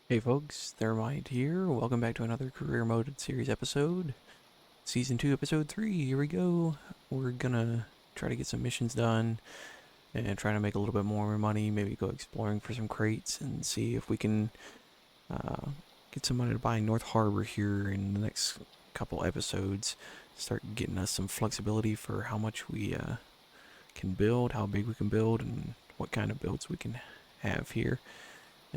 Hey folks, Thermite here. Welcome back to another Career Mode series episode. Season 2, Episode 3. Here we go. We're gonna try to get some missions done and try to make a little bit more money. Maybe go exploring for some crates and see if we can get some money to buy North Harbor here in the next couple episodes. Start getting us some flexibility for how much we can build, how big we can build, and what kind of builds we can have here.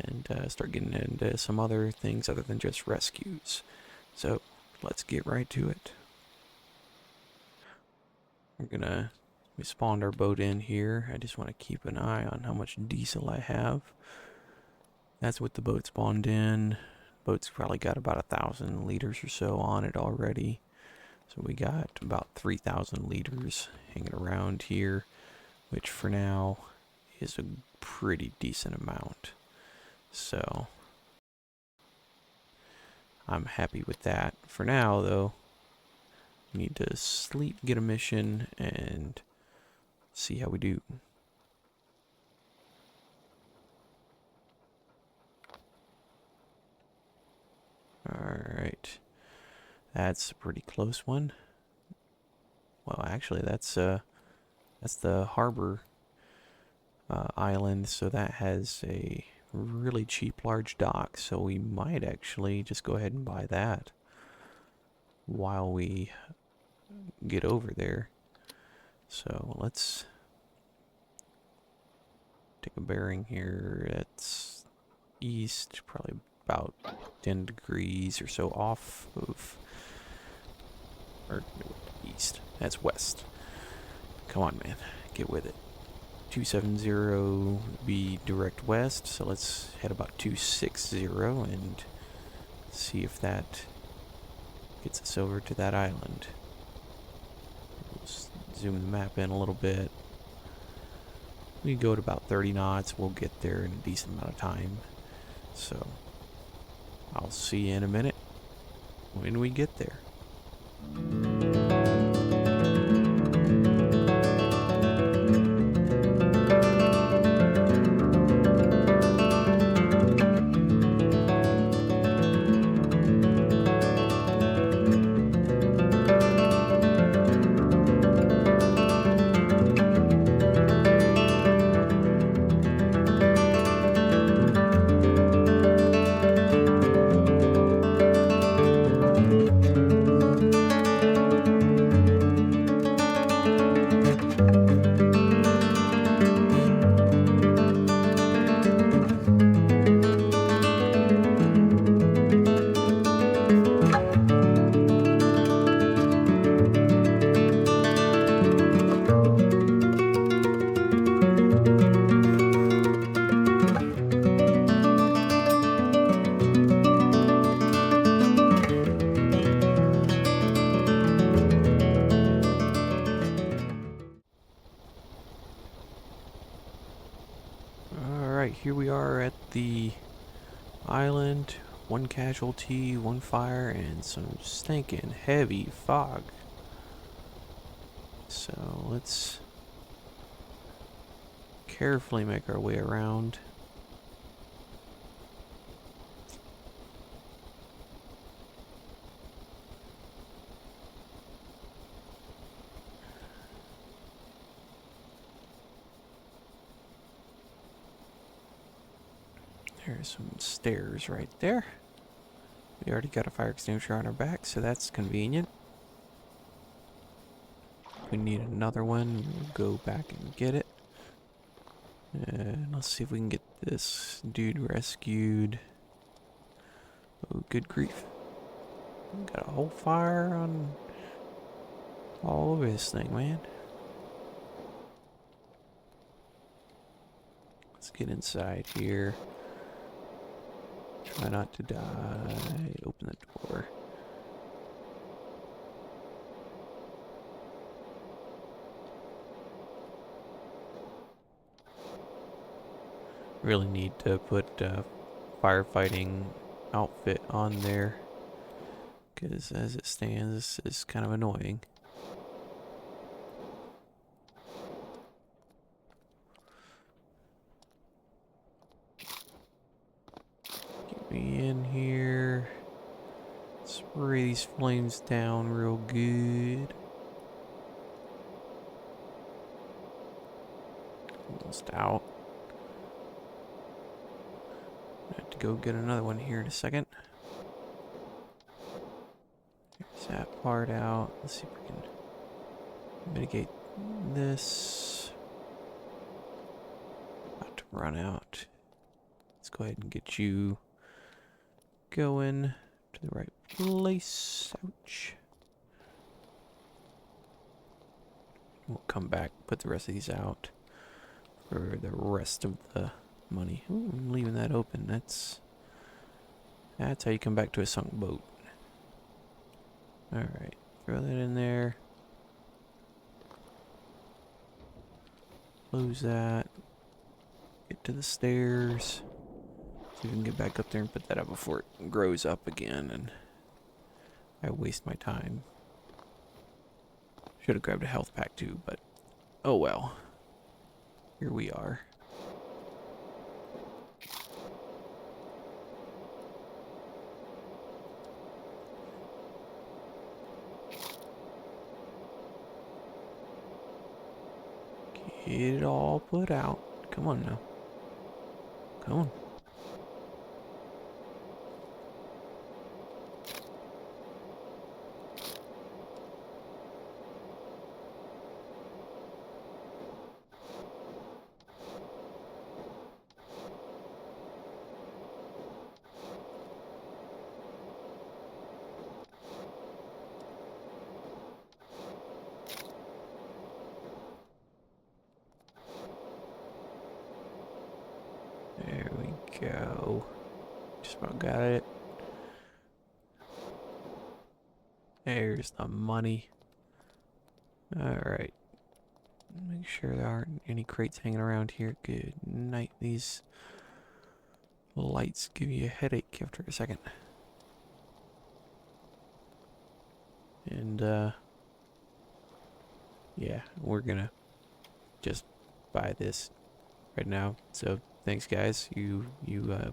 And start getting into some other things other than just rescues. So let's get right to it. We spawned our boat in here. I just want to keep an eye on how much diesel I have. That's what the boat spawned in. Boat's probably got about 1,000 liters or so on it already. So we got about 3,000 liters hanging around here, which for now is a pretty decent amount. So I'm happy with that. For now, though, we need to sleep, get a mission, and see how we do. Alright. That's a pretty close one. Well, actually, that's the harbor island, so that has a really cheap large dock, so we might actually just go ahead and buy that while we get over there. So let's take a bearing here. It's east, probably about 10 degrees or so off of, or east, that's west. Come on, man, get with it. 270 be direct west, so let's head about 260 and see if that gets us over to that island. Let's zoom the map in a little bit. We go at about 30 knots, we'll get there in a decent amount of time. So I'll see you in a minute when we get there. Alright, here we are at the island. One casualty, one fire, and some stinking heavy fog. So let's carefully make our way around. There's some stairs right there. We already got a fire extinguisher on our back, so that's convenient. If we need another one, we'll go back and get it. And let's see if we can get this dude rescued. Oh, good grief. Got a whole fire on all over this thing, man. Let's get inside here. Try not to die. Open the door. Really need to put firefighting outfit on there, because as it stands, this is kind of annoying. me in here. Spray these flames down real good. Almost out. I have to go get another one here in a second. There's that part out. Let's see if we can mitigate this. About to run out. Let's go ahead and get you going to the right place. Ouch. We'll come back, put the rest of these out for the rest of the money. Ooh, I'm leaving that open. That's how you come back to a sunk boat. Alright, throw that in there. Close that. Get to the stairs. See if we can get back up there and put that up before it grows up again and I waste my time. Should have grabbed a health pack too, but oh well. Here we are. Get it all put out. Come on now. Come on. There we go. Just about got it. There's the money. Alright. Make sure there aren't any crates hanging around here. Good night. These lights give you a headache after a second. And, yeah, we're gonna just buy this right now. So, thanks guys. You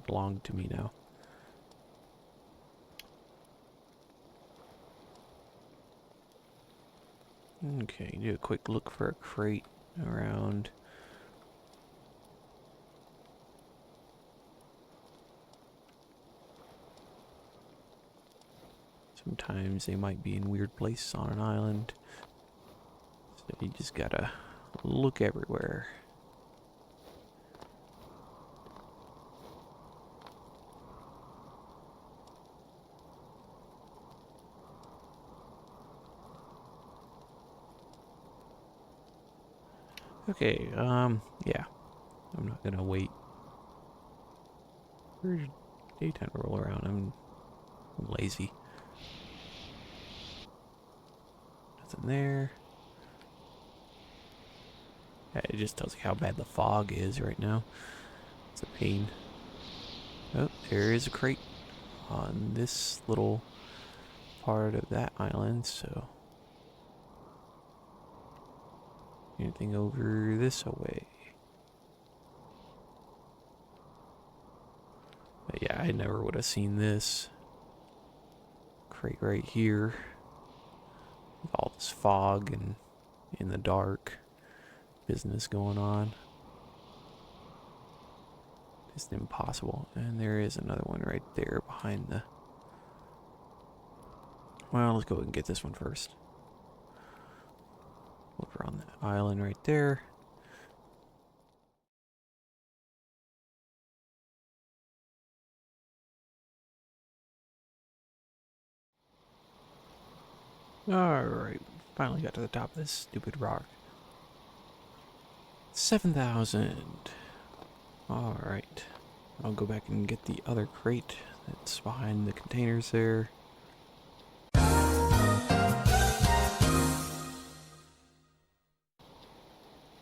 belong to me now. Okay, do a quick look for a crate around. Sometimes they might be in weird places on an island. So you just gotta look everywhere. Okay, yeah. I'm not gonna wait for daytime to roll around. I'm lazy. Nothing there. Yeah, it just tells you how bad the fog is right now. It's a pain. Oh, there is a crate on this little part of that island, so... Anything over this way? But yeah, I never would have seen this crate right here. With all this fog and in the dark business going on. Just impossible. And there is another one right there behind the... Well, let's go ahead and get this one first. Over on the island right there. Alright, finally got to the top of this stupid rock. 7,000. Alright. I'll go back and get the other crate that's behind the containers there.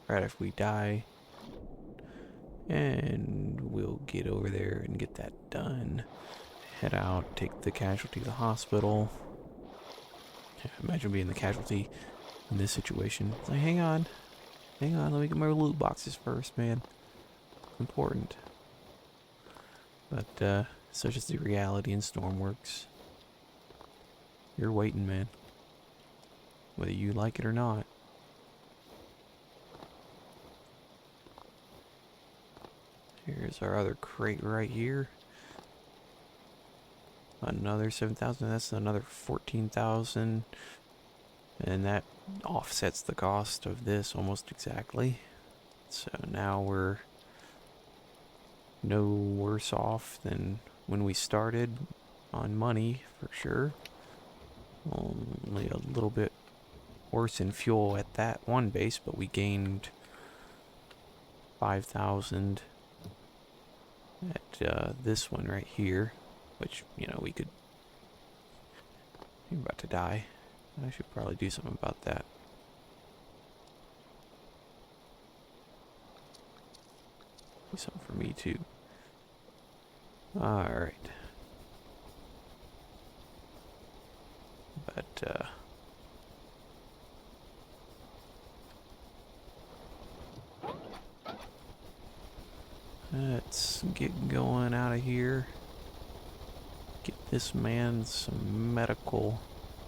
Right after we die. And we'll get over there and get that done. Head out, take the casualty to the hospital. Yeah, imagine being the casualty in this situation. It's like, hang on, let me get my loot boxes first, man. Important. But, Such is the reality in Stormworks. You're waiting, man. Whether you like it or not. Here's our other crate right here. Another 7,000. That's another 14,000. And that offsets the cost of this almost exactly. So now we're no worse off than when we started on money, for sure. Only a little bit worse in fuel at that one base, but we gained 5,000 at this one right here, which, you know, we could... You're about to die. I should probably do something about that. Do something for me too. Alright. But, let's get going out of here. Get this man some medical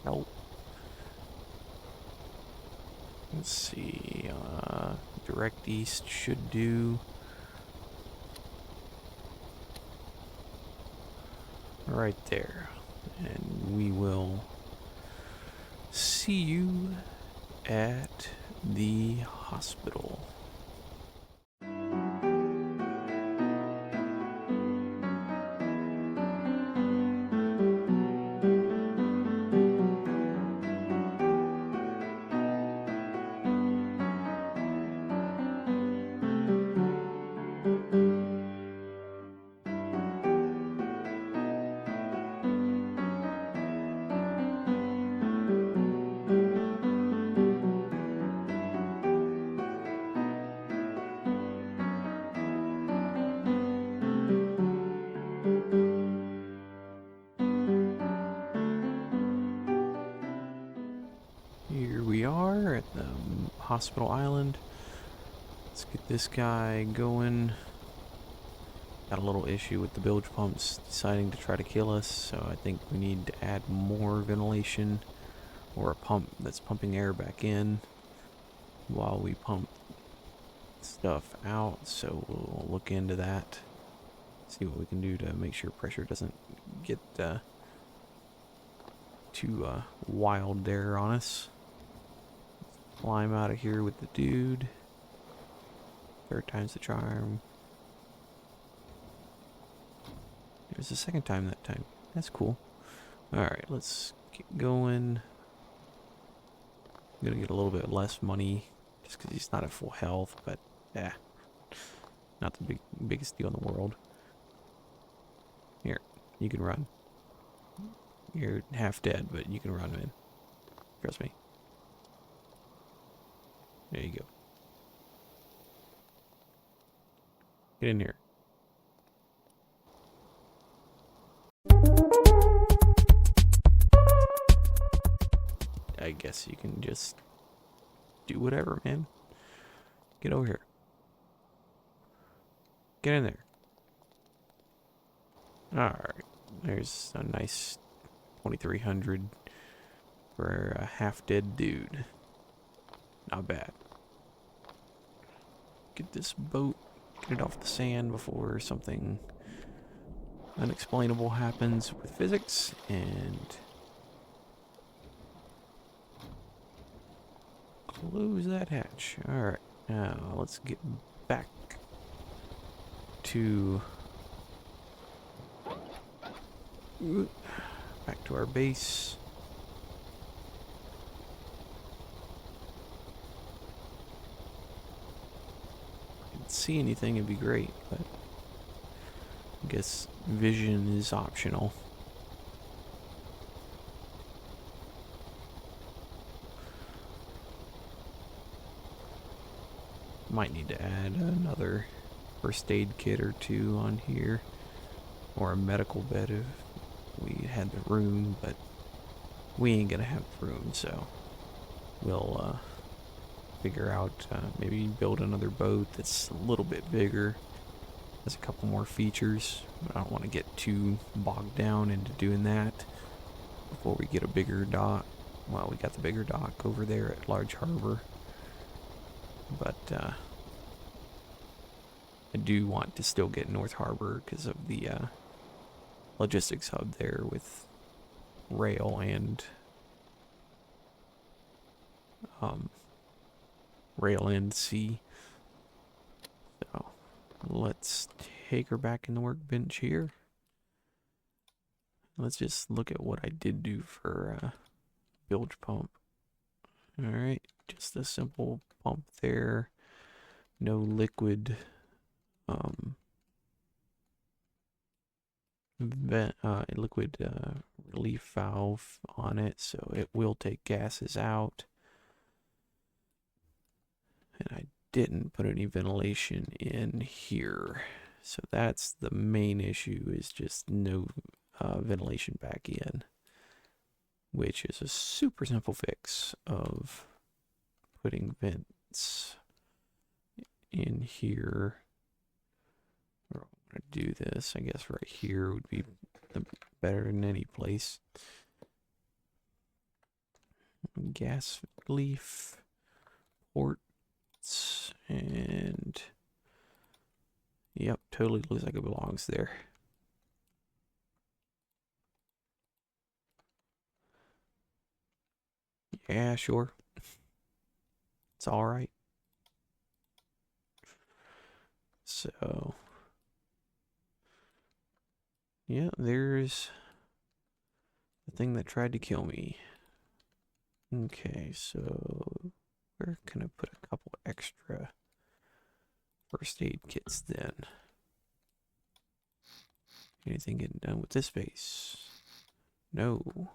help. Let's see, direct east should do. Right there. And we will see you at the hospital. Here we are at the hospital island. Let's get this guy going. Got a little issue with the bilge pumps deciding to try to kill us, so I think we need to add more ventilation or a pump that's pumping air back in while we pump stuff out. So we'll look into that, see what we can do to make sure pressure doesn't get too wild there on us. Climb out of here with the dude. Third time's the charm. It was the second time that time. That's cool. Alright, let's get going. I'm gonna get a little bit less money just because he's not at full health, but yeah, not the biggest deal in the world. Here, you can run. You're half dead, but you can run, man. Trust me. There you go. Get in here. I guess you can just do whatever, man. Get over here. Get in there. Alright. There's a nice 2,300 for a half-dead dude. Not bad. Get this boat, get it off the sand before something unexplainable happens with physics, and close that hatch. Alright, now let's get back to our base. See anything, it'd be great, but I guess vision is optional. Might need to add another first aid kit or two on here, or a medical bed if we had the room, but we ain't gonna have room, so we'll figure out maybe build another boat that's a little bit bigger has a couple more features, but I don't want to get too bogged down into doing that before we get a bigger dock. Well, we got the bigger dock over there at Large Harbor, but I do want to still get North Harbor because of the logistics hub there with rail and sea. So let's take her back in the workbench here. Let's just look at what I did do for bilge pump. Alright, just a simple pump there. No liquid relief valve on it, so it will take gases out. And I didn't put any ventilation in here, so that's the main issue, is just no ventilation back in, which is a super simple fix of putting vents in here. Or I'm gonna do this, I guess right here would be better than any place. Gas leaf ports, and yep, totally looks like it belongs there. Yeah, sure. It's all right. So, yeah, there's the thing that tried to kill me. Okay, so where can I put a couple extra first aid kits then? Anything getting done with this base? No.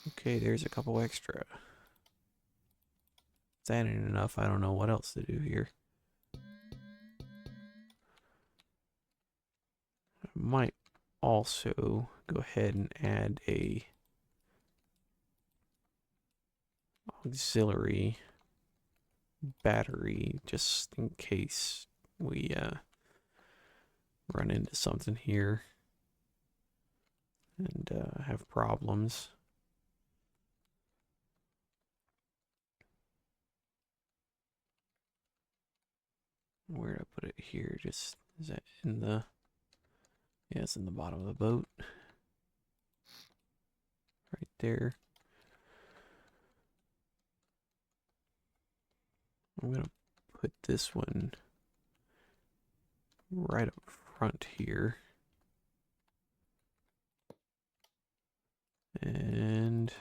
Okay, there's a couple extra. If that ain't enough, I don't know what else to do here. I might also go ahead and add a auxiliary battery just in case we run into something here and have problems. Where did I put it here? Just, is that in the, yeah, it's in the bottom of the boat. Right there. I'm gonna put this one right up front here. And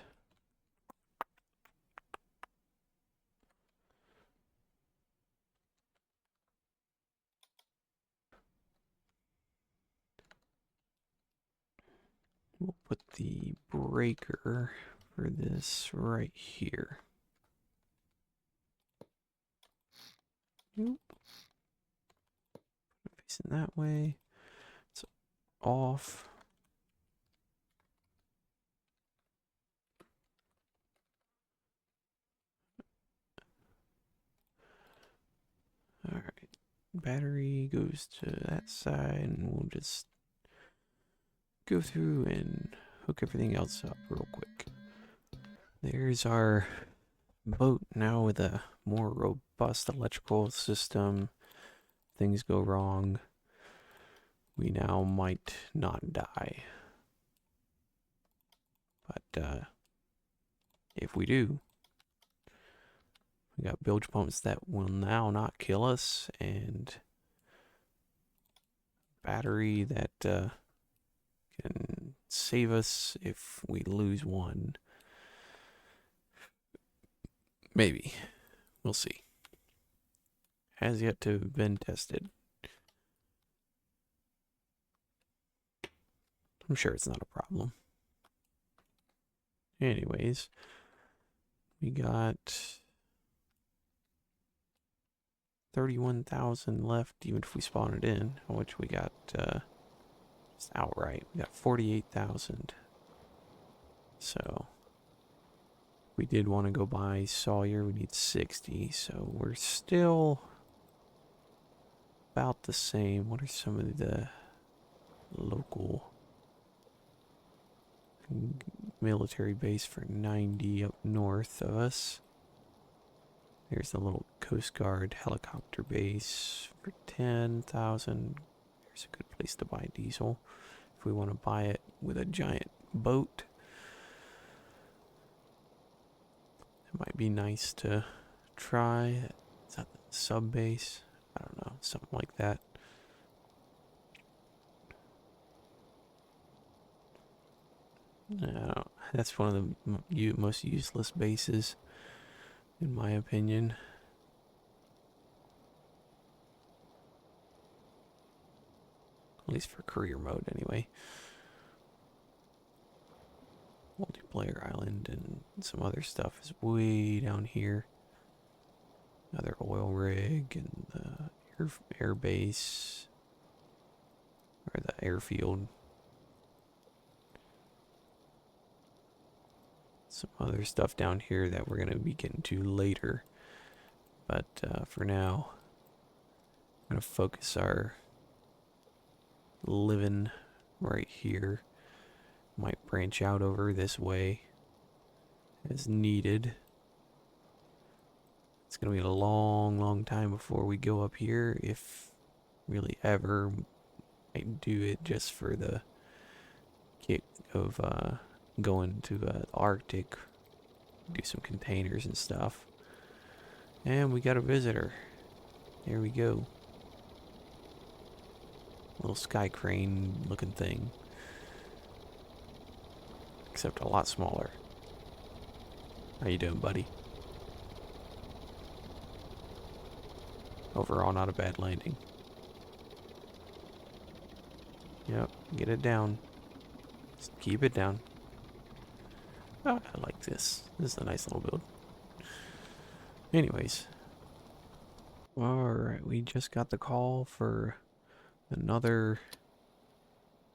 we'll put the breaker for this right here. Nope. Facing that way. It's off. Alright. Battery goes to that side, and we'll just go through and hook everything else up real quick. There's our boat now with a more robust electrical system. Things go wrong, we now might not die. But if we do, we got bilge pumps that will now not kill us, and battery that can save us if we lose one. Maybe. We'll see. Has yet to have been tested. I'm sure it's not a problem. Anyways, we got 31,000 left, even if we spawn it in, which we got just outright. We got 48,000. So we did want to go buy Sawyer. We need 60, so we're still about the same. What are some of the local military base for 90 up north of us? There's the little Coast Guard helicopter base for 10,000. There's a good place to buy diesel if we want to buy it with a giant boat. It might be nice to try. Is that the sub base? I don't know, something like that. No, that's one of the most useless bases, in my opinion. At least for career mode, anyway. Multiplayer island and some other stuff is way down here. Another oil rig and the air base, or the airfield. Some other stuff down here that we're going to be getting to later. But for now, I'm going to focus our living right here. Might branch out over this way as needed. It's going to be a long time before we go up here, if really ever. I do it just for the kick of going to the Arctic, do some containers and stuff. And we got a visitor. There we go. Little sky crane looking thing. Except a lot smaller. How you doing, buddy? Overall, not a bad landing. Yep, get it down. Just keep it down. Oh, I like this. This is a nice little build. Anyways. Alright, we just got the call for another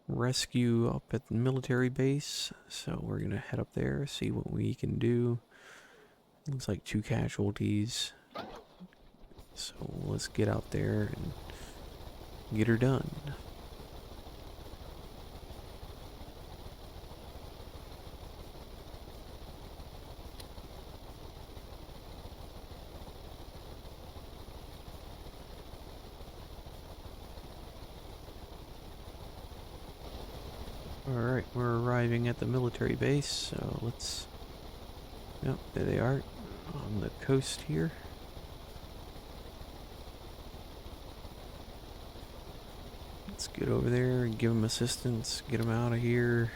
rescue up at the military base. So we're going to head up there, see what we can do. Looks like 2 casualties. So let's get out there and get her done. Alright, we're arriving at the military base, so let's... Yep, there they are, on the coast here. Let's get over there and give them assistance, get them out of here.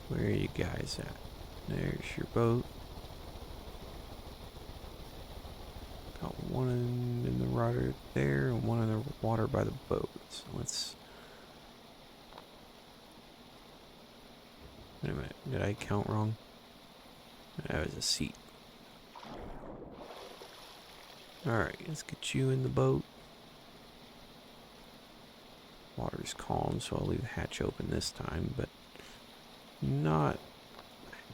Where are you guys at? There's your boat. Got one in the water there and one in the water by the boat. So let's... Wait a minute, did I count wrong? That was a seat. Alright, let's get you in the boat. Water's calm, so I'll leave the hatch open this time, but not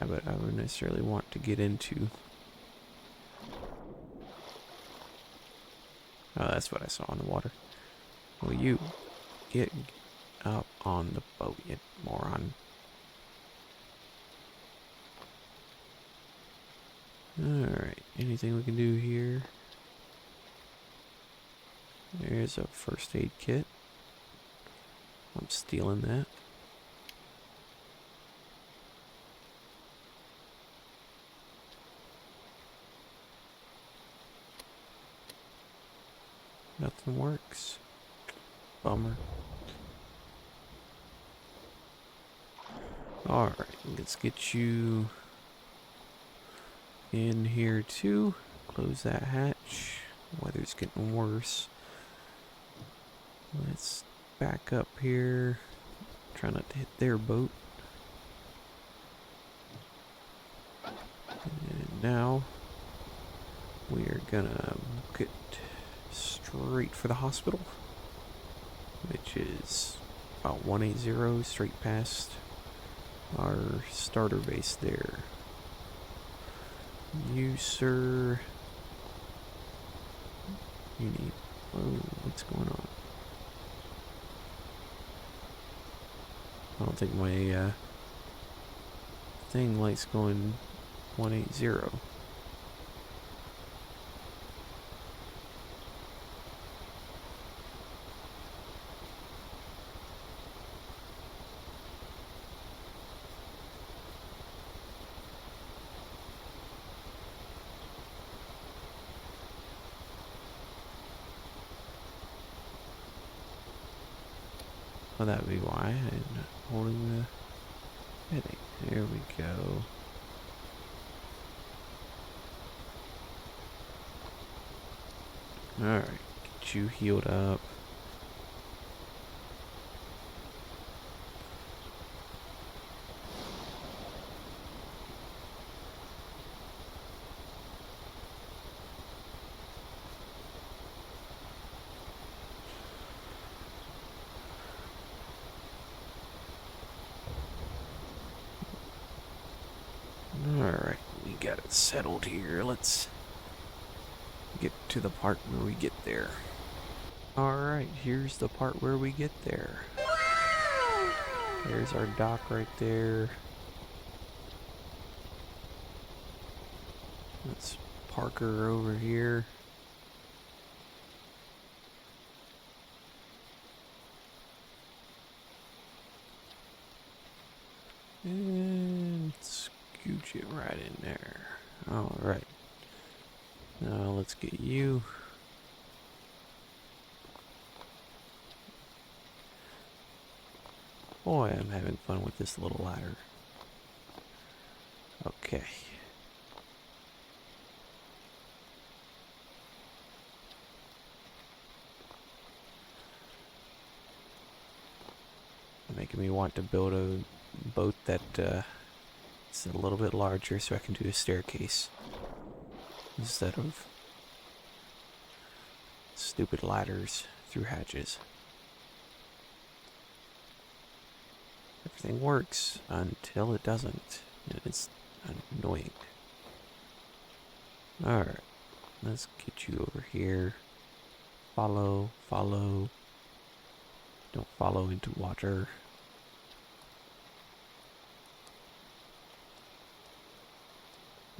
a habit I would necessarily want to get into. Oh, that's what I saw in the water. Well, you get up on the boat, you moron. Alright, anything we can do here? There's a first aid kit. I'm stealing that. Nothing works. Bummer. Alright, let's get you in here too. Close that hatch. Weather's getting worse. Let's back up here. Try not to hit their boat. And now we are gonna book it straight for the hospital, which is about 180 straight past our starter base there. You, sir, You need... Whoa, what's going on? I don't think my thing likes going 180. Well, that would be why I'm holding the heading. There we go. Alright, get you healed up. Alright, we got it settled here. Let's get to the part where we get there. Alright, here's the part where we get there. There's our dock right there. Let's park her over here. And scooch it right in there. Alright. Now let's get you. Boy, I'm having fun with this little ladder. Okay. Making me want to build a boat that is a little bit larger so I can do a staircase instead of stupid ladders through hatches. Everything works until it doesn't, and it's annoying. Alright, let's get you over here. Follow, follow. Don't follow into water.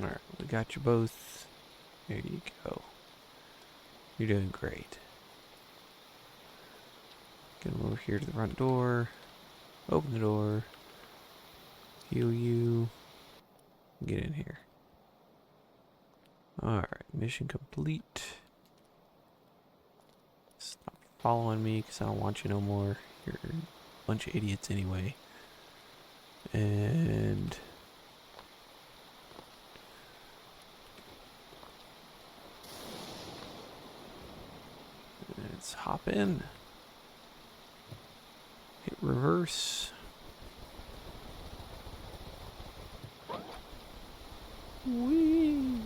Alright, we got you both. There you go. You're doing great. Get them over here to the front door. Open the door. Heal you. Get in here. Alright, mission complete. Stop following me because I don't want you no more. You're a bunch of idiots anyway. And let's hop in. Hit reverse. Whee!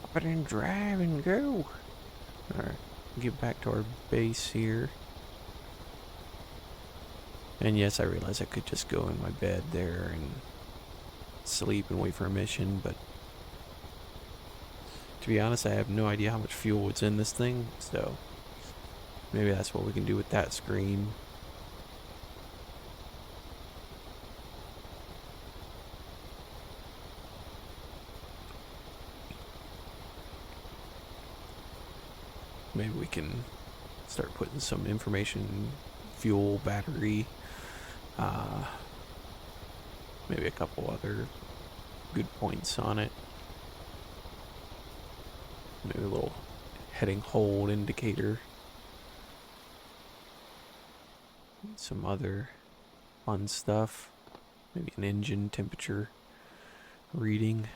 Hop it and drive and go. Alright, get back to our base here. And yes, I realize I could just go in my bed there and sleep and wait for a mission, but to be honest, I have no idea how much fuel is in this thing, so maybe that's what we can do with that screen. Maybe we can start putting some information, fuel, battery, maybe a couple other good points on it. Maybe a little heading hold indicator. Some other fun stuff. Maybe an engine temperature reading.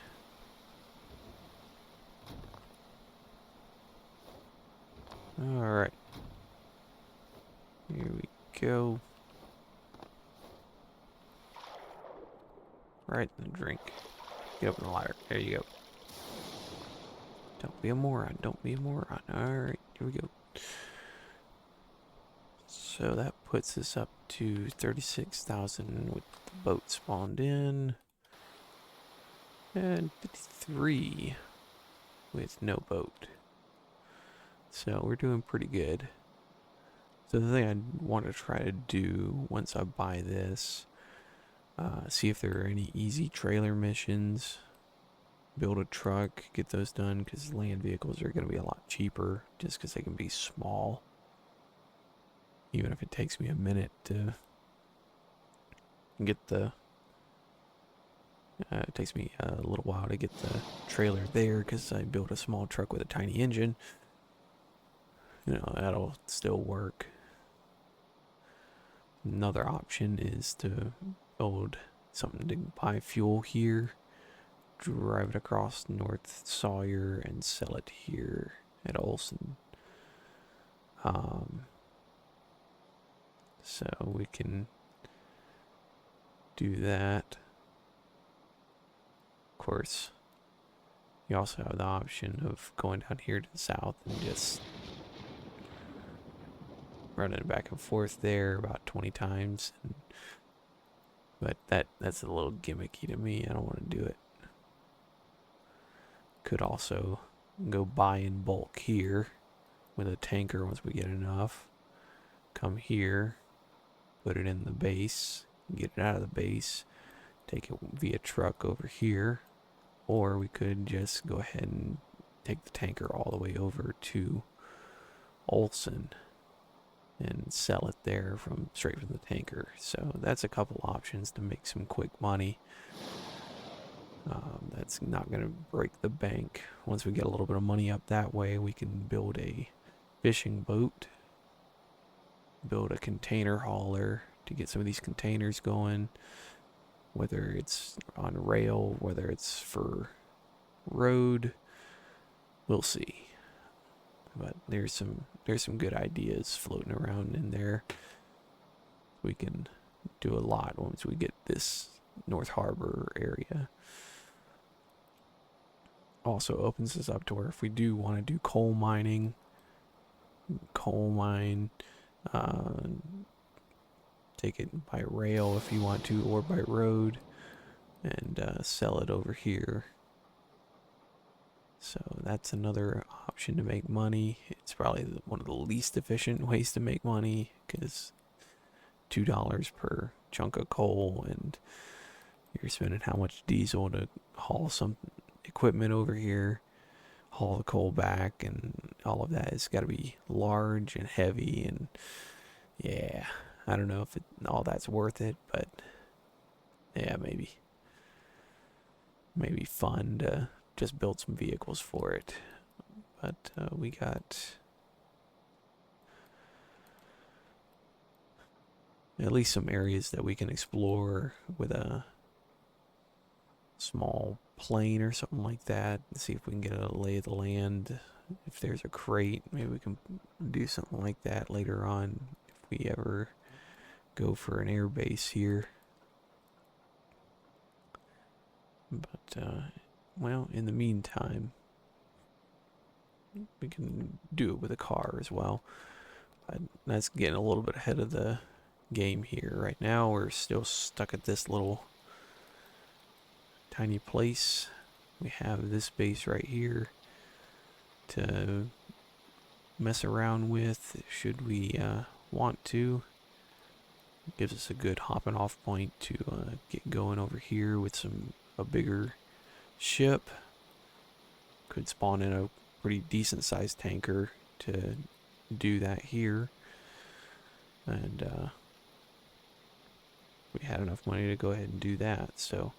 Alright. Here we go. Right in the drink. Get up in the ladder. There you go. Don't be a moron. Don't be a moron. Alright, here we go. So that puts us up to 36,000 with the boat spawned in. And 53. with no boat. So we're doing pretty good. So the thing I want to try to do once I buy this, see if there are any easy trailer missions, build a truck, get those done, because land vehicles are going to be a lot cheaper just because they can be small. Even if it takes me a minute to get the it takes me a little while to get the trailer there because I built a small truck with a tiny engine. That'll still work. Another option is to build something to buy fuel here, drive it across North Sawyer, and sell it here at Olson. So we can do that. Of course, you also have the option of going down here to the south and just running back and forth there about 20 times. But that's a little gimmicky to me. I don't want to do it. Could also go buy in bulk here with a tanker once we get enough. Come here, put it in the base, get it out of the base, take it via truck over here. Or we could just go ahead and take the tanker all the way over to Olson and sell it there straight from the tanker. So that's a couple options to make some quick money. That's not going to break the bank. Once we get a little bit of money up that way, we can build a fishing boat, build a container hauler to get some of these containers going, whether it's on rail, whether it's for road, we'll see. But there's some good ideas floating around in there. We can do a lot once we get this North Harbor area. Also opens us up to where if we do want to do coal mining, coal mine, take it by rail if you want to, or by road, and sell it over here. So that's another option to make money. It's probably one of the least efficient ways to make money because $2 per chunk of coal, and you're spending how much diesel to haul some equipment over here, haul the coal back, and all of that has got to be large and heavy. And yeah, I don't know if all that's worth it, but yeah, maybe fun to just build some vehicles for it. But we got at least some areas that we can explore with a small plane or something like that, and see if we can get a lay of the land. If there's a crate, maybe we can do something like that later on if we ever go for an air base here. But well, in the meantime, we can do it with a car as well. But that's getting a little bit ahead of the game here. Right now we're still stuck at this little tiny place. We have this base right here to mess around with should we want to. It gives us a good hopping off point to get going over here with a bigger ship. Could spawn in a pretty decent sized tanker to do that here. And we had enough money to go ahead and do that. So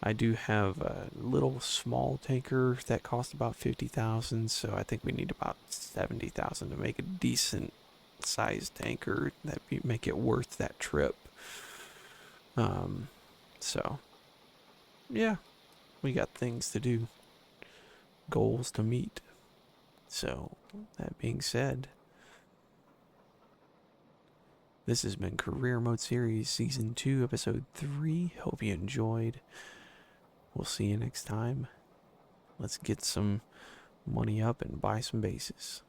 I do have a little small tanker that cost about 50,000, so I think we need about 70,000 to make a decent sized tanker that make it worth that trip. So yeah, we got things to do, goals to meet. So that being said, this has been Career Mode Series Season 2, Episode 3. Hope you enjoyed. We'll see you next time. Let's get some money up and buy some bases.